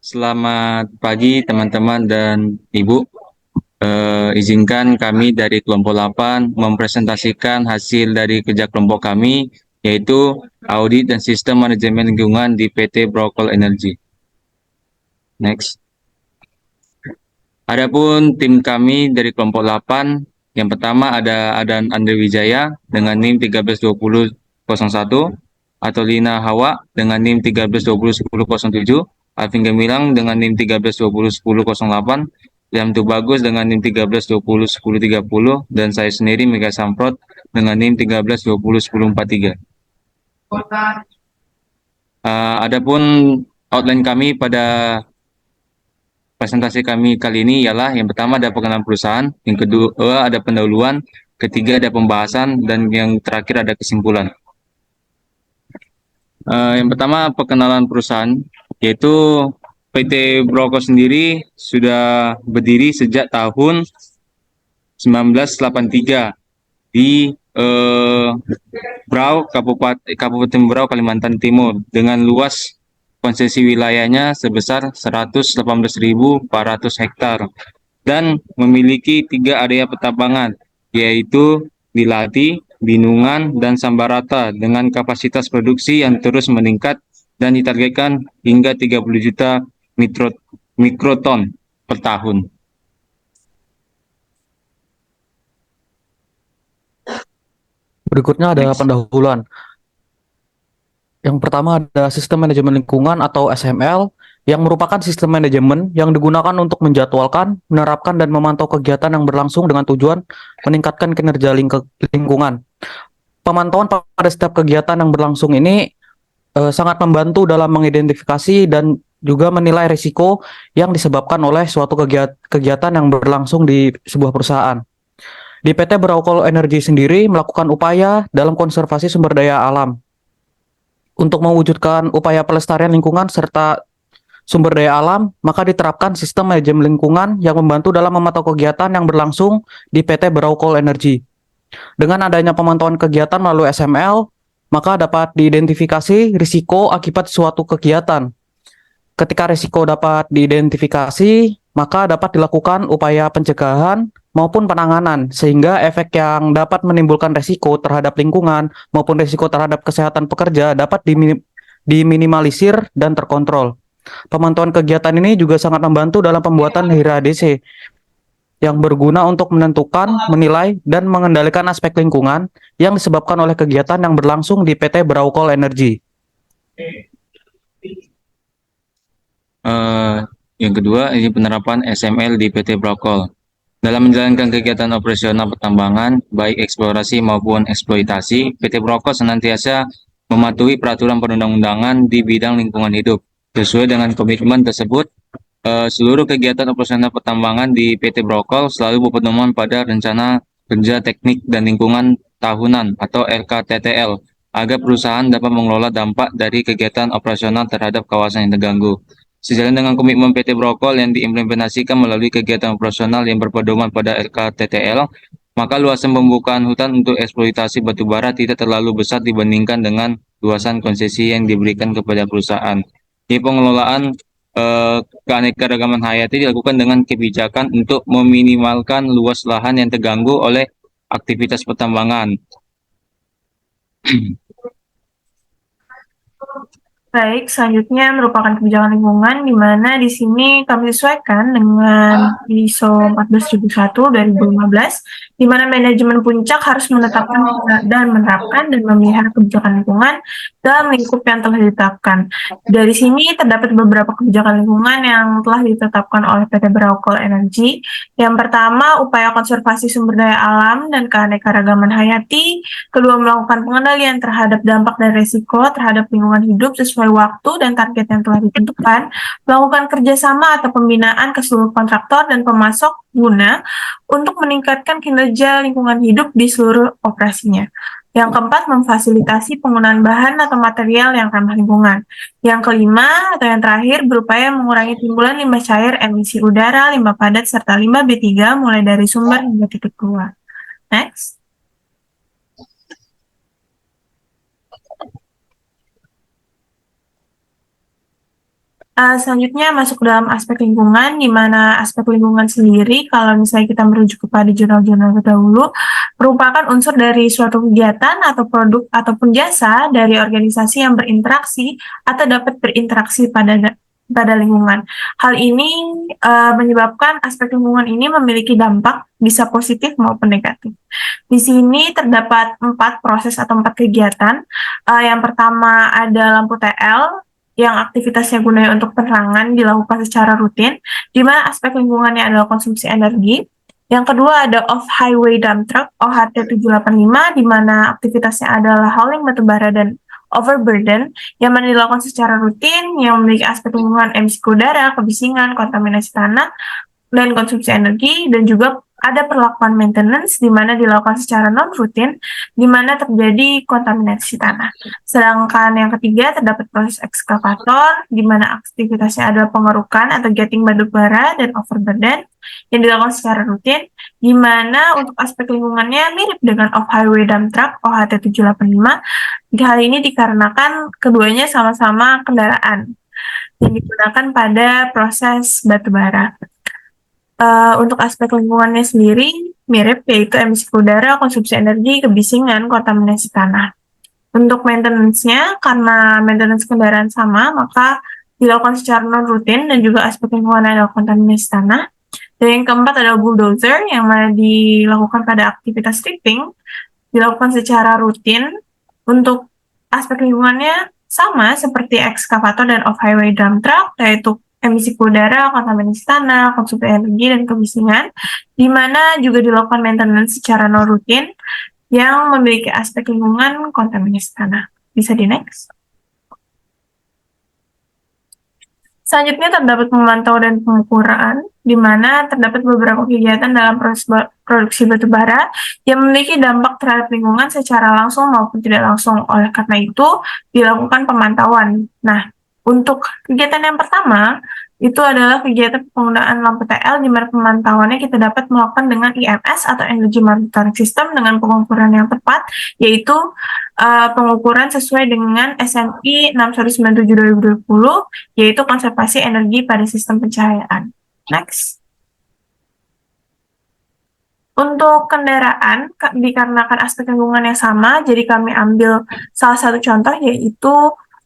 Selamat pagi teman-teman dan Ibu. Izinkan kami dari kelompok 8 mempresentasikan hasil dari kerja kelompok kami, yaitu audit dan sistem manajemen lingkungan di PT Brokol Energy. Next. Adapun tim kami dari kelompok 8, yang pertama ada Adan Andre Wijaya dengan NIM 132001, atau Lina Hawa dengan NIM 13201007, Alvin Gemilang dengan NIM 13201008, Liam Tubagus dengan NIM 13201030, dan saya sendiri Mega Samprot dengan NIM 13201043. Adapun outline kami pada presentasi kami kali ini ialah yang pertama ada pengenalan perusahaan, yang kedua ada pendahuluan, ketiga ada pembahasan, dan yang terakhir ada kesimpulan. Yang pertama perkenalan perusahaan, yaitu PT Brokol sendiri sudah berdiri sejak tahun 1983 di Brau, Kabupaten Brau, Kalimantan Timur, dengan luas konsesi wilayahnya sebesar 118.400 hektar dan memiliki 3 area pertambangan, yaitu Dilati, Binungan, dan Sambarata, dengan kapasitas produksi yang terus meningkat dan ditargetkan hingga 30 juta mikroton per tahun. Berikutnya ada Next. pendahuluan. Yang pertama ada sistem manajemen lingkungan atau SML, yang merupakan sistem manajemen yang digunakan untuk menjadwalkan, menerapkan, dan memantau kegiatan yang berlangsung dengan tujuan meningkatkan kinerja lingkungan. Pemantauan pada setiap kegiatan yang berlangsung ini sangat membantu dalam mengidentifikasi dan juga menilai risiko yang disebabkan oleh suatu kegiatan yang berlangsung di sebuah perusahaan. Di PT Brokol Energy sendiri melakukan upaya dalam konservasi sumber daya alam. Untuk mewujudkan upaya pelestarian lingkungan serta sumber daya alam, maka diterapkan sistem manajemen lingkungan yang membantu dalam memantau kegiatan yang berlangsung di PT Brokol Energy. Dengan adanya pemantauan kegiatan melalui SML, maka dapat diidentifikasi risiko akibat suatu kegiatan. Ketika risiko dapat diidentifikasi, maka dapat dilakukan upaya pencegahan maupun penanganan, sehingga efek yang dapat menimbulkan risiko terhadap lingkungan maupun risiko terhadap kesehatan pekerja dapat diminimalisir dan terkontrol. Pemantauan kegiatan ini juga sangat membantu dalam pembuatan HIRA-DC yang berguna untuk menentukan, menilai, dan mengendalikan aspek lingkungan yang disebabkan oleh kegiatan yang berlangsung di PT Brokol Energy. Yang kedua, ini penerapan SML di PT Brokol. Dalam menjalankan kegiatan operasional pertambangan, baik eksplorasi maupun eksploitasi, PT Brokol senantiasa mematuhi peraturan perundang-undangan di bidang lingkungan hidup. Sesuai dengan komitmen tersebut, seluruh kegiatan operasional pertambangan di PT Brokol selalu berpedoman pada Rencana Kerja Teknik dan Lingkungan Tahunan atau RKTTL, agar perusahaan dapat mengelola dampak dari kegiatan operasional terhadap kawasan yang terganggu. Sejalan dengan komitmen PT Brokol yang diimplementasikan melalui kegiatan operasional yang berpedoman pada RKTTL, maka luasan pembukaan hutan untuk eksploitasi batubara tidak terlalu besar dibandingkan dengan luasan konsesi yang diberikan kepada perusahaan. Di pengelolaan keanekaragaman hayati dilakukan dengan kebijakan untuk meminimalkan luas lahan yang terganggu oleh aktivitas pertambangan. Baik, selanjutnya merupakan kebijakan lingkungan di mana di sini kami sesuaikan dengan ISO 14001/2015, di mana manajemen puncak harus menetapkan dan menerapkan dan memelihara kebijakan lingkungan dalam lingkup yang telah ditetapkan. Dari sini terdapat beberapa kebijakan lingkungan yang telah ditetapkan oleh PT Brokol Energy. Yang pertama, upaya konservasi sumber daya alam dan keanekaragaman hayati. Kedua, melakukan pengendalian terhadap dampak dan risiko terhadap lingkungan hidup sesuai waktu dan target yang telah ditentukan. Melakukan kerjasama atau pembinaan ke seluruh kontraktor dan pemasok guna untuk meningkatkan kinerja lingkungan hidup di seluruh operasinya. Yang keempat, memfasilitasi penggunaan bahan atau material yang ramah lingkungan. Yang kelima atau yang terakhir, berupaya mengurangi timbulan limbah cair, emisi udara, limbah padat, serta limbah B3 mulai dari sumber hingga titik keluar. Next. Selanjutnya masuk ke dalam aspek lingkungan, di mana aspek lingkungan sendiri, kalau misalnya kita merujuk kepada jurnal-jurnal terdahulu, merupakan unsur dari suatu kegiatan atau produk ataupun jasa dari organisasi yang berinteraksi atau dapat berinteraksi pada lingkungan. Hal ini menyebabkan aspek lingkungan ini memiliki dampak bisa positif maupun negatif. Di sini terdapat 4 proses atau 4 kegiatan. Yang pertama ada lampu TL, yang aktivitasnya gunanya untuk penerangan dilakukan secara rutin, di mana aspek lingkungannya adalah konsumsi energi. Yang kedua ada off-highway dump truck OHT 785, di mana aktivitasnya adalah hauling batubara dan overburden, yang mana dilakukan secara rutin, yang memiliki aspek lingkungan emisi udara, kebisingan, kontaminasi tanah, dan konsumsi energi, dan juga ada perlakuan maintenance di mana dilakukan secara non-rutin, di mana terjadi kontaminasi tanah. Sedangkan yang ketiga terdapat proses ekskavator, di mana aktivitasnya adalah pengerukan atau getting batu bara dan overburden yang dilakukan secara rutin, di mana untuk aspek lingkungannya mirip dengan off-highway dump truck OHT 785. Hal ini dikarenakan keduanya sama-sama kendaraan yang digunakan pada proses batu bara. Untuk aspek lingkungannya sendiri mirip, yaitu emisi udara, konsumsi energi, kebisingan, kontaminasi tanah. Untuk maintenance-nya, karena maintenance kendaraan sama, maka dilakukan secara non-rutin dan juga aspek lingkungan adalah kontaminasi tanah. Dan yang keempat adalah bulldozer, yang mana dilakukan pada aktivitas stripping, dilakukan secara rutin. Untuk aspek lingkungannya sama seperti ekskavator dan off-highway dump truck, yaitu emisi udara, kontaminasi tanah, konsumsi energi, dan kebisingan, di mana juga dilakukan maintenance secara non-rutin yang memiliki aspek lingkungan kontaminasi tanah. Bisa di next. Selanjutnya terdapat memantau dan pengukuran, di mana terdapat beberapa kegiatan dalam proses produksi batu bara yang memiliki dampak terhadap lingkungan secara langsung maupun tidak langsung. Oleh karena itu, dilakukan pemantauan. Nah, untuk kegiatan yang pertama, itu adalah kegiatan penggunaan lampu TL, di mana pemantauannya kita dapat melakukan dengan EMS atau Energy Monitoring System dengan pengukuran yang tepat, yaitu pengukuran sesuai dengan SNI 6197/2020, yaitu konservasi energi pada sistem pencahayaan. Next. Untuk kendaraan, dikarenakan aspek lingkungan yang sama, jadi kami ambil salah satu contoh, yaitu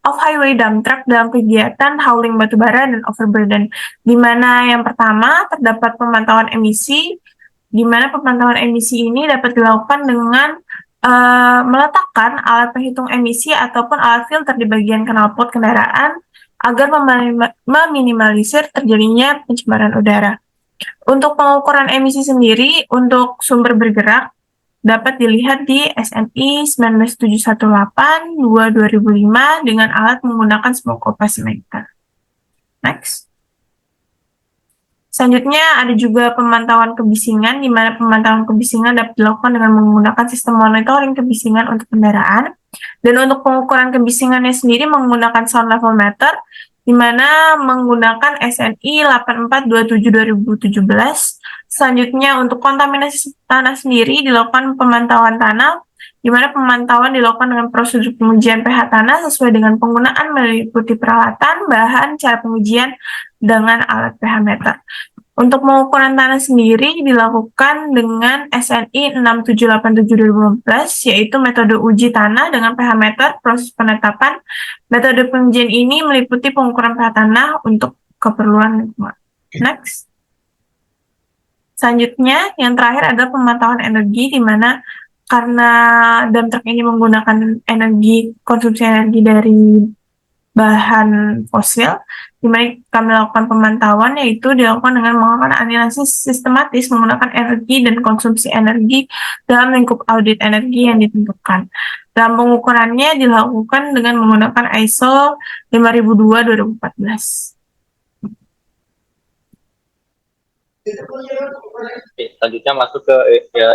off-highway dump truck dalam kegiatan hauling batubara dan overburden, di mana yang pertama terdapat pemantauan emisi, di mana pemantauan emisi ini dapat dilakukan dengan meletakkan alat penghitung emisi ataupun alat filter di bagian knalpot kendaraan agar meminimalisir terjadinya pencemaran udara. Untuk pengukuran emisi sendiri, untuk sumber bergerak, dapat dilihat di SNI 19718/2005 dengan alat menggunakan smoke opacimeter. Next. Selanjutnya ada juga pemantauan kebisingan, di mana pemantauan kebisingan dapat dilakukan dengan menggunakan sistem monitoring kebisingan untuk kendaraan. Dan untuk pengukuran kebisingannya sendiri menggunakan sound level meter, di mana menggunakan SNI 8427/2017. Selanjutnya untuk kontaminasi tanah sendiri dilakukan pemantauan tanah, di mana pemantauan dilakukan dengan prosedur pengujian pH tanah sesuai dengan penggunaan meliputi peralatan, bahan, cara pengujian dengan alat pH meter. Untuk pengukuran tanah sendiri dilakukan dengan SNI 6787/2015, yaitu metode uji tanah dengan pH meter, proses penetapan. Metode pengujian ini meliputi pengukuran pH tanah untuk keperluan lingkungan. Next. Selanjutnya, yang terakhir adalah pemantauan energi, di mana karena dump truck ini menggunakan konsumsi energi dari bahan fosil, di mana kami lakukan pemantauan, yaitu dilakukan dengan melakukan analisis sistematis menggunakan energi dan konsumsi energi dalam lingkup audit energi yang ditentukan. Dalam pengukurannya dilakukan dengan menggunakan ISO 5002/2014. Oke, selanjutnya masuk ke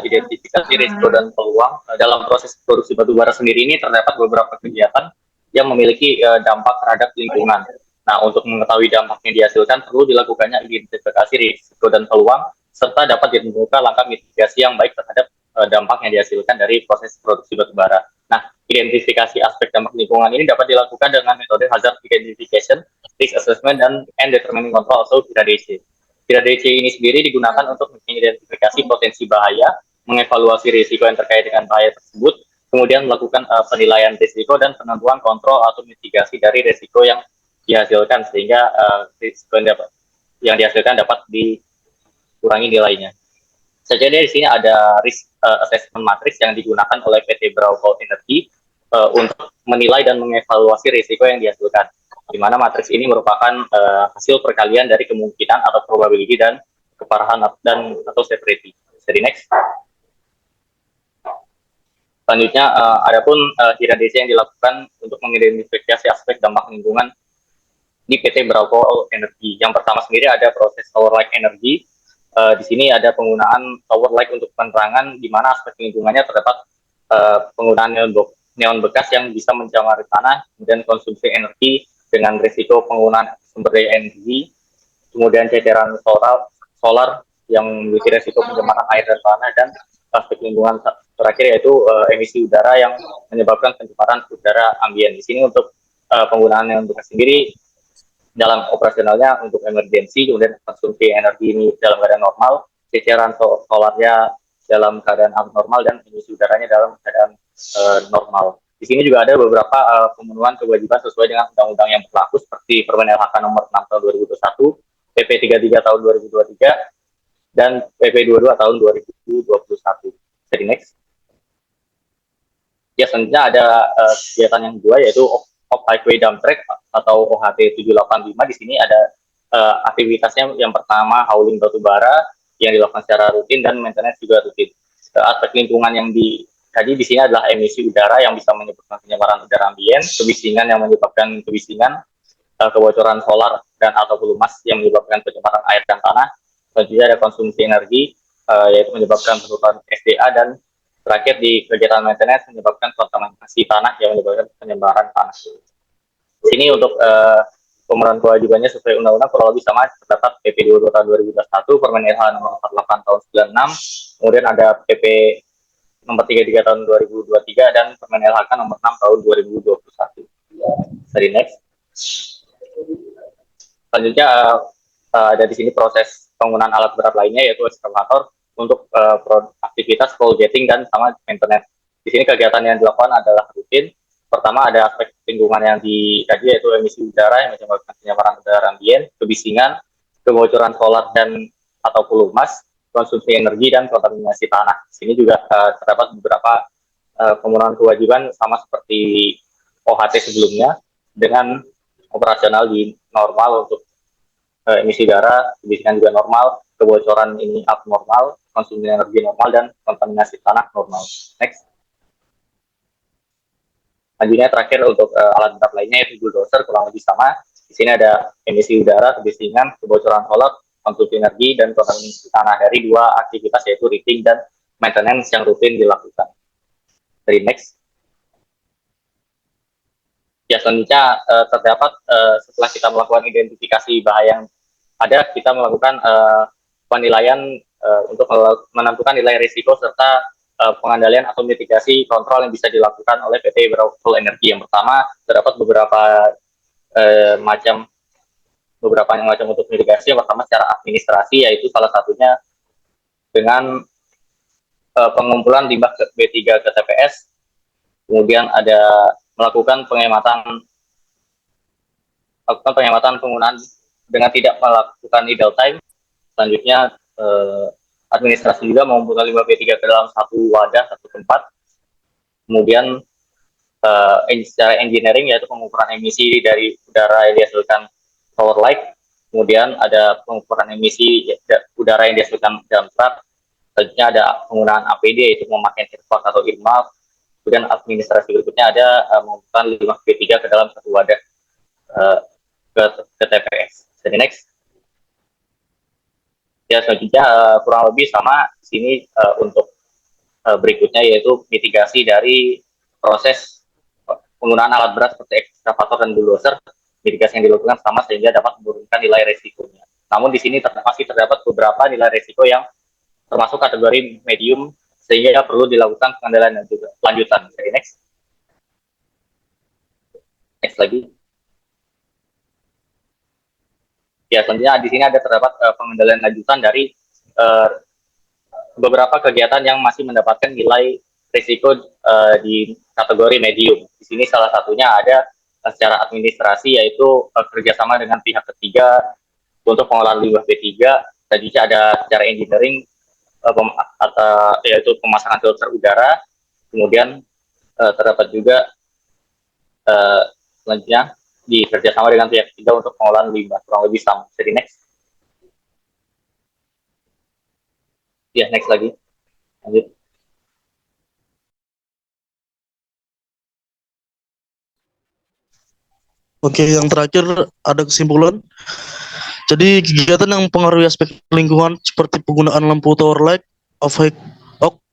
identifikasi risiko dan peluang. Dalam proses produksi batubara sendiri ini terdapat beberapa kegiatan yang memiliki dampak terhadap lingkungan. Nah, untuk mengetahui dampak yang dihasilkan perlu dilakukannya identifikasi risiko dan peluang, serta dapat ditentukan langkah mitigasi yang baik terhadap dampak yang dihasilkan dari proses produksi batubara. Nah, identifikasi aspek dampak lingkungan ini dapat dilakukan dengan metode hazard identification, risk assessment and determining control atau KIRA DC. KIRA DC ini sendiri digunakan untuk mengidentifikasi potensi bahaya, mengevaluasi risiko yang terkait dengan bahaya tersebut, kemudian melakukan penilaian risiko dan penentuan kontrol atau mitigasi dari risiko yang dihasilkan sehingga risiko yang dihasilkan dapat dikurangi nilainya. Saja di sini ada risk assessment matrix yang digunakan oleh PT Braucol Energy untuk menilai dan mengevaluasi risiko yang dihasilkan. Di mana matriks ini merupakan hasil perkalian dari kemungkinan atau probability dan keparahan dan atau severity. Jadi next. Selanjutnya, adapun KIRA DC yang dilakukan untuk mengidentifikasi aspek dampak lingkungan di PT Braucol Energy. Yang pertama sendiri ada proses tower light energy. Di sini ada penggunaan tower light untuk penerangan, di mana aspek lingkungannya terdapat penggunaan neon bekas yang bisa mencemari tanah, kemudian konsumsi energi dengan risiko penggunaan sumber daya energi, kemudian ceceran solar yang memiliki risiko pencemaran air dan tanah, dan aspek lingkungan terakhir yaitu emisi udara yang menyebabkan pencemaran udara ambien. Di sini untuk penggunaan neon bekas sendiri dalam operasionalnya untuk emergensi, kemudian konsumsi energi ini dalam keadaan normal, ceceran solarnya dalam keadaan abnormal, dan emisi udaranya dalam keadaan normal. Di sini juga ada beberapa pemenuhan kewajiban sesuai dengan undang-undang yang berlaku seperti Permen LHK nomor 6 tahun 2021, PP 33 tahun 2023, dan PP 22 tahun 2021. Jadi next. Ya, selanjutnya ada kegiatan yang kedua yaitu off-highway dump track atau OHT 785. Di sini ada aktivitasnya yang pertama hauling batu bara yang dilakukan secara rutin dan maintenance juga rutin. Aspek lingkungan yang dikaji di sini adalah emisi udara yang bisa menyebabkan pencemaran udara ambien, kebisingan yang menyebabkan kebisingan, kebocoran solar dan atau pelumas yang menyebabkan pencemaran air dan tanah. Selanjutnya ada konsumsi energi yaitu menyebabkan penurunan SDA, dan terakhir di kegiatan maintenance menyebabkan kontaminasi tanah yang menyebabkan penyebaran tanah. Di sini untuk pemenuhan kewajibannya sesuai undang-undang kurang lebih sama, terdapat PP 22 tahun 2021, Permen LH nomor 48 tahun 96, kemudian ada PP nomor 33 tahun 2023, dan Permen LHK nomor 6 tahun 2021. Jadi next. Selanjutnya ada di sini proses penggunaan alat berat lainnya yaitu ekskavator untuk aktivitas coal jetting dan sama maintenance. Di sini kegiatan yang dilakukan adalah rutin. Pertama ada aspek lingkungan yang dikaji yaitu emisi udara yang menyebabkan pencemaran udara ambien, kebisingan, kebocoran solar dan atau pelumas, konsumsi energi, dan kontaminasi tanah. Di sini juga terdapat beberapa pemenuhan kewajiban sama seperti OHT sebelumnya dengan operasional di normal untuk emisi udara, kebisingan juga normal, kebocoran ini abnormal, konsumsi energi normal, dan kontaminasi tanah normal. Next. Selanjutnya terakhir untuk alat berat lainnya yaitu bulldozer kurang lebih sama. Di sini ada emisi udara, kebisingan, kebocoran solar, konsumsi energi, dan kontaminasi tanah dari dua aktivitas yaitu rigging dan maintenance yang rutin dilakukan. Dari next. Ya, selanjutnya terdapat setelah kita melakukan identifikasi bahaya yang ada, kita melakukan penilaian untuk menentukan nilai risiko serta pengendalian atau mitigasi kontrol yang bisa dilakukan oleh PT Braucol Energy. Yang pertama, terdapat beberapa macam untuk mitigasi. Yang pertama secara administrasi, yaitu salah satunya dengan pengumpulan limbah B3 ke TPS, kemudian ada melakukan penghematan penggunaan dengan tidak melakukan idle time. Selanjutnya administrasi juga mengumpulkan limbah B3 ke dalam satu wadah, satu tempat. Kemudian secara engineering yaitu pengukuran emisi dari udara yang dihasilkan power light. Kemudian ada pengukuran emisi udara yang dihasilkan dump truck. Selanjutnya ada penggunaan APD yaitu memakai servak atau earmark. Kemudian administrasi berikutnya ada mengumpulkan limbah B3 ke dalam satu wadah ke TPS. Jadi next. Ya, selanjutnya kurang lebih sama di sini untuk berikutnya yaitu mitigasi dari proses penggunaan alat berat seperti ekskavator dan bulldozer. Mitigasi yang dilakukan sama sehingga dapat menurunkan nilai resikonya. Namun di sini masih terdapat beberapa nilai resiko yang termasuk kategori medium sehingga perlu dilakukan pengendalian dan juga lanjutan. Jadi next. Next lagi. Ya, selanjutnya di sini ada terdapat pengendalian lanjutan dari eh, beberapa kegiatan yang masih mendapatkan nilai risiko di kategori medium. Di sini salah satunya ada secara administrasi, yaitu kerjasama dengan pihak ketiga untuk pengolahan limbah B3, dan juga ada secara engineering, yaitu pemasangan filter udara. Kemudian terdapat juga selanjutnya di kerjasama dengan pihak ketiga untuk pengolahan limbah, kurang lebih sama. Jadi next. Ya, next lagi. Lanjut. Oke, yang terakhir ada kesimpulan. Jadi kegiatan yang mempengaruhi aspek lingkungan seperti penggunaan lampu tower light,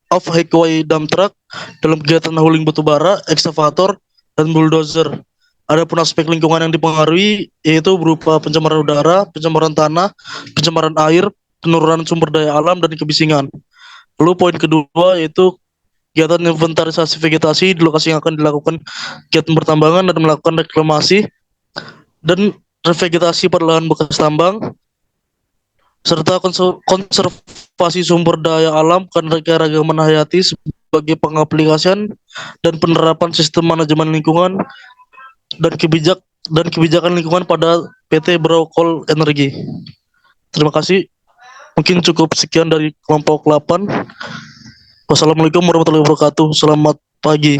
off-highway dump truck dalam kegiatan hauling batu bara, ekskavator, dan bulldozer. Adapun aspek lingkungan yang dipengaruhi yaitu berupa pencemaran udara, pencemaran tanah, pencemaran air, penurunan sumber daya alam, dan kebisingan. Lalu poin kedua yaitu kegiatan inventarisasi vegetasi di lokasi yang akan dilakukan kegiatan pertambangan dan melakukan reklamasi dan revegetasi pada lahan bekas tambang, serta konservasi sumber daya alam keanekaragaman hayati sebagai pengaplikasian dan penerapan sistem manajemen lingkungan dan kebijakan lingkungan pada PT Brokol Energi. Terima kasih. Mungkin cukup sekian dari kelompok 8. Wassalamualaikum warahmatullahi wabarakatuh. Selamat pagi.